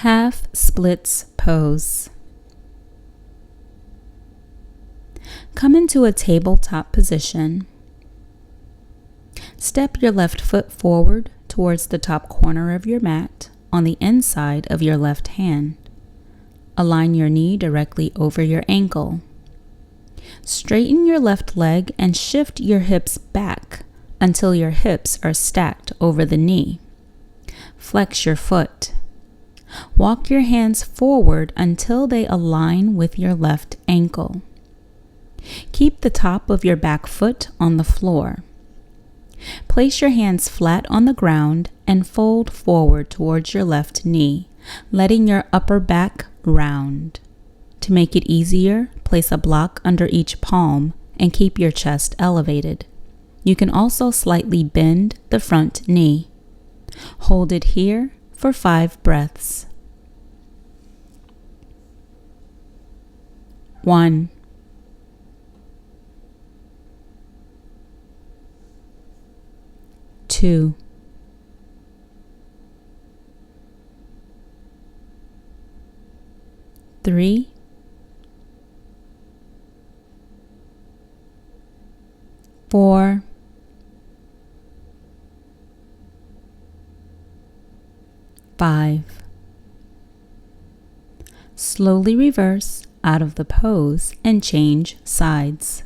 Half splits pose. Come into a tabletop position. Step your left foot forward towards the top corner of your mat on the inside of your left hand. Align your knee directly over your ankle. Straighten your left leg and shift your hips back until your hips are stacked over the knee. Flex your foot. Walk your hands forward until they align with your left ankle. Keep the top of your back foot on the floor. Place your hands flat on the ground and fold forward towards your left knee, letting your upper back round. To make it easier, place a block under each palm and keep your chest elevated. You can also slightly bend the front knee. Hold it here for 5 breaths. 1, 2, 3, 4, 5. Slowly reverse out of the pose and change sides.